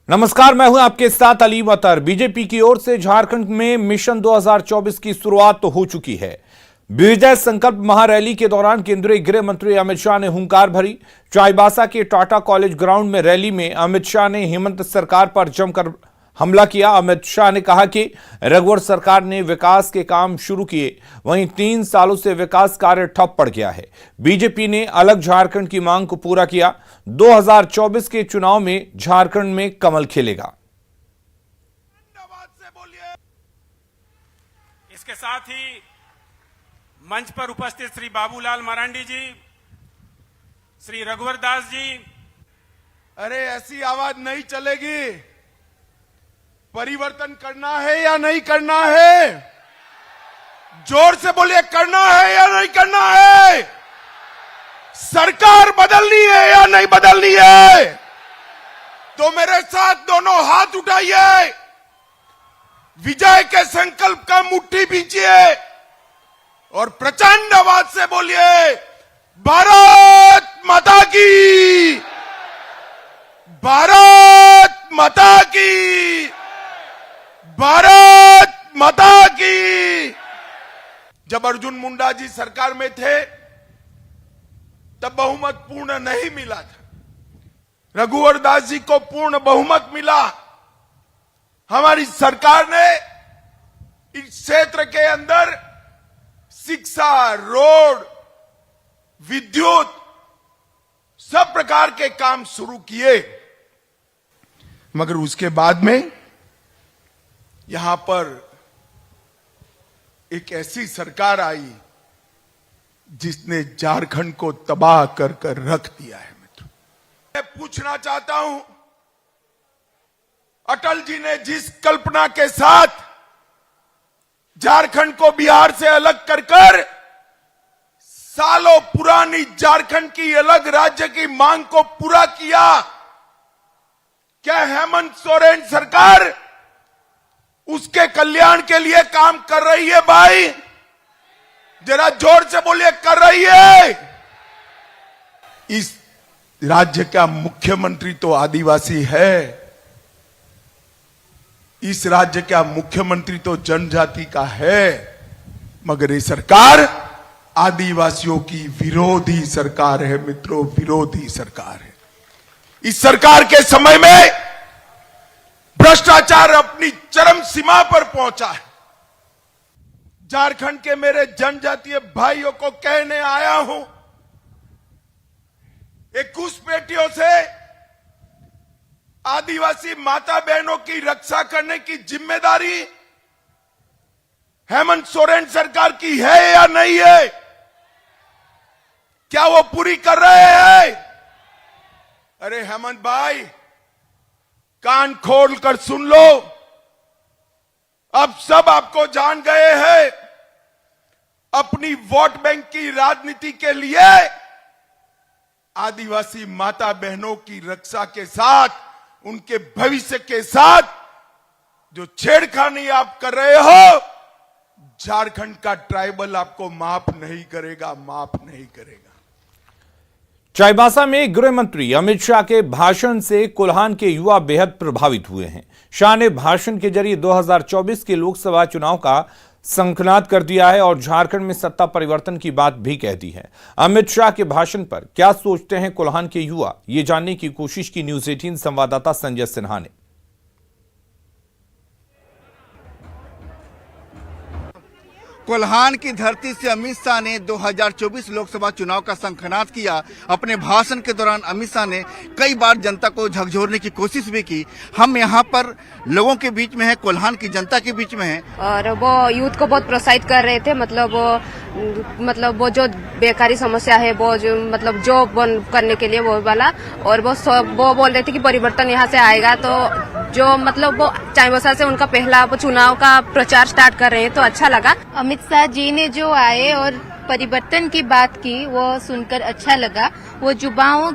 नमस्कार, मैं हूं आपके साथ अली मतर। बीजेपी की ओर से झारखंड में मिशन 2024 की शुरुआत तो हो चुकी है। विजय संकल्प महारैली के दौरान केंद्रीय गृह मंत्री अमित शाह ने हुंकार भरी। चाईबासा के टाटा कॉलेज ग्राउंड में रैली में अमित शाह ने हेमंत सरकार पर जमकर हमला किया। अमित शाह ने कहा कि रघुवर सरकार ने विकास के काम शुरू किए, वहीं 3 सालों से विकास कार्य ठप पड़ गया है। बीजेपी ने अलग झारखंड की मांग को पूरा किया। 2024 के चुनाव में झारखंड में कमल खिलेगा। इसके साथ ही मंच पर उपस्थित श्री बाबूलाल मरांडी जी, श्री रघुवर दास जी। अरे ऐसी आवाज नहीं चलेगी। परिवर्तन करना है या नहीं करना है? जोर से बोलिए, करना है या नहीं करना है? सरकार बदलनी है या नहीं बदलनी है? तो मेरे साथ दोनों हाथ उठाइए, विजय के संकल्प का मुट्ठी भींचिए और प्रचंड आवाज से बोलिए, भारत माता की, भारत माता की, भारत माता की। जब अर्जुन मुंडा जी सरकार में थे तब बहुमत पूर्ण नहीं मिला था। रघुवर दास जी को पूर्ण बहुमत मिला। हमारी सरकार ने इस क्षेत्र के अंदर शिक्षा, रोड, विद्युत, सब प्रकार के काम शुरू किए, मगर उसके बाद में यहां पर एक ऐसी सरकार आई जिसने झारखंड को तबाह कर कर रख दिया है। मित्र, मैं पूछना चाहता हूं, अटल जी ने जिस कल्पना के साथ झारखंड को बिहार से अलग कर कर सालों पुरानी झारखंड की अलग राज्य की मांग को पूरा किया, क्या हेमंत सोरेन सरकार उसके कल्याण के लिए काम कर रही है? भाई जरा जोर से बोलिए, कर रही है? इस राज्य का मुख्यमंत्री तो आदिवासी है, इस राज्य का मुख्यमंत्री तो जनजाति का है, मगर ये सरकार आदिवासियों की विरोधी सरकार है। मित्रों, विरोधी सरकार है। इस सरकार के समय में भ्रष्टाचार अपनी चरम सीमा पर पहुंचा है। झारखंड के मेरे जनजातीय भाइयों को कहने आया हूं, एक घुसपैठियों से आदिवासी माता बहनों की रक्षा करने की जिम्मेदारी हेमंत सोरेन सरकार की है या नहीं है? क्या वो पूरी कर रहे हैं? अरे हेमंत भाई, कान खोल कर सुन लो, अब सब आपको जान गए हैं। अपनी वोट बैंक की राजनीति के लिए आदिवासी माता बहनों की रक्षा के साथ, उनके भविष्य के साथ जो छेड़खानी आप कर रहे हो, झारखंड का ट्राइबल आपको माफ नहीं करेगा, माफ नहीं करेगा। चाईबासा में गृह मंत्री अमित शाह के भाषण से कोल्हान के युवा बेहद प्रभावित हुए हैं। शाह ने भाषण के जरिए 2024 के लोकसभा चुनाव का शंखनाद कर दिया है और झारखंड में सत्ता परिवर्तन की बात भी कह दी है। अमित शाह के भाषण पर क्या सोचते हैं कोल्हान के युवा, ये जानने की कोशिश की न्यूज 18 संवाददाता संजय सिन्हा ने। कोल्हान की धरती से अमित शाह ने 2024 लोकसभा चुनाव का शंखनाद किया। अपने भाषण के दौरान अमित शाह ने कई बार जनता को झकझोरने की कोशिश भी की। हम यहाँ पर लोगों के बीच में है, कोल्हान की जनता के बीच में है, और वो यूथ को बहुत प्रोत्साहित कर रहे थे। मतलब वो जो बेकारी समस्या है, वो जो मतलब जॉब करने के लिए वो वाला, और वो बोल रहे थे कि परिवर्तन यहाँ से आएगा। तो जो मतलब वो चाईबासा से उनका पहला चुनाव का प्रचार स्टार्ट कर रहे हैं, तो अच्छा लगा। अमित शाह जी ने जो आए और परिवर्तन की बात की, वो सुनकर अच्छा लगा। वो युवाओं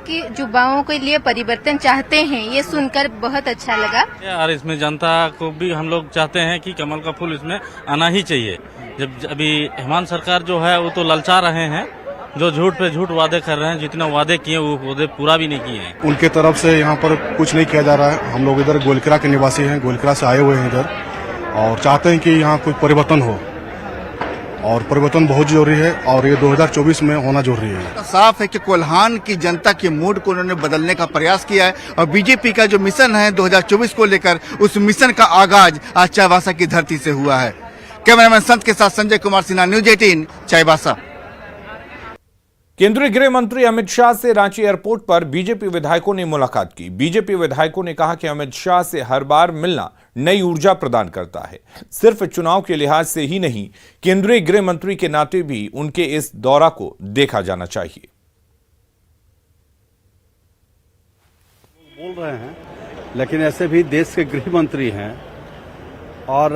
के लिए परिवर्तन चाहते हैं, ये सुनकर बहुत अच्छा लगा। और इसमें जनता को भी हम लोग चाहते हैं कि कमल का फूल इसमें आना ही चाहिए। जब अभी हेमंत सरकार जो है वो तो ललचा रहे हैं, जो झूठ पे झूठ वादे कर रहे हैं, जितने वादे किए वो वादे पूरा भी नहीं किए हैं। उनके तरफ से यहाँ पर कुछ नहीं किया जा रहा है। हम लोग इधर गोलकरा के निवासी हैं, गोलकरा से आए हुए हैं इधर, और चाहते हैं कि यहाँ कोई परिवर्तन हो, और परिवर्तन बहुत जरूरी है, और ये 2024 में होना जरूरी है। साफ है कि कोल्हान की जनता के मूड को उन्होंने बदलने का प्रयास किया है और बीजेपी का जो मिशन है 2024 को लेकर, उस मिशन का आगाज आज चाईबासा की धरती से हुआ है। कैमरामैन संत के साथ संजय कुमार सिन्हा, न्यूज 18 चाईबासा। केंद्रीय गृह मंत्री अमित शाह से रांची एयरपोर्ट पर बीजेपी विधायकों ने मुलाकात की। बीजेपी विधायकों ने कहा कि अमित शाह से हर बार मिलना नई ऊर्जा प्रदान करता है। सिर्फ चुनाव के लिहाज से ही नहीं, केंद्रीय गृह मंत्री के नाते भी उनके इस दौरा को देखा जाना चाहिए। बोल रहे हैं, लेकिन ऐसे भी देश के गृह मंत्री हैं, और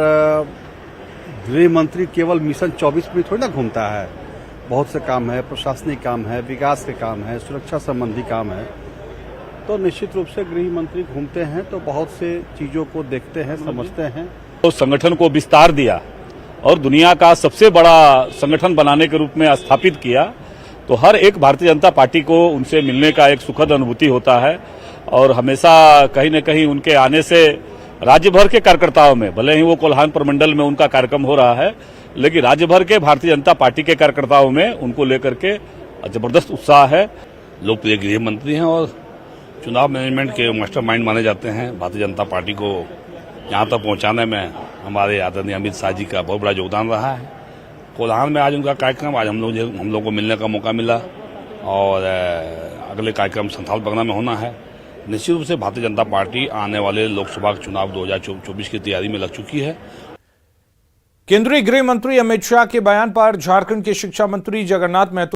गृह मंत्री केवल मिशन 24 में थोड़ी ना घूमता है। बहुत से काम है, प्रशासनिक काम है, विकास के काम है, सुरक्षा संबंधी काम है। तो निश्चित रूप से गृह मंत्री घूमते हैं तो बहुत से चीजों को देखते हैं, समझते हैं। तो संगठन को विस्तार दिया और दुनिया का सबसे बड़ा संगठन बनाने के रूप में स्थापित किया, तो हर एक भारतीय जनता पार्टी को उनसे मिलने का एक सुखद अनुभूति होता है। और हमेशा कहीं न कहीं उनके आने से राज्य भर के कार्यकर्ताओं में, भले ही वो कोल्हान प्रमंडल में उनका कार्यक्रम हो रहा है, लेकिन राज्य भर के भारतीय जनता पार्टी के कार्यकर्ताओं में उनको लेकर के जबरदस्त उत्साह है। लोकप्रिय गृह मंत्री हैं और चुनाव मैनेजमेंट के मास्टरमाइंड माने जाते हैं। भारतीय जनता पार्टी को यहाँ तक पहुँचाने में हमारे आदरणीय अमित शाह जी का बहुत बड़ा योगदान रहा है। कोल्हान में आज उनका कार्यक्रम, आज हम लोग को मिलने का मौका मिला, और अगले कार्यक्रम संथाल परगना में होना है। निश्चित रूप से भारतीय जनता पार्टी आने वाले लोकसभा चुनाव 2024 की तैयारी में लग चुकी है। केंद्रीय गृह मंत्री अमित शाह के बयान पर झारखंड के शिक्षा मंत्री जगन्नाथ महतो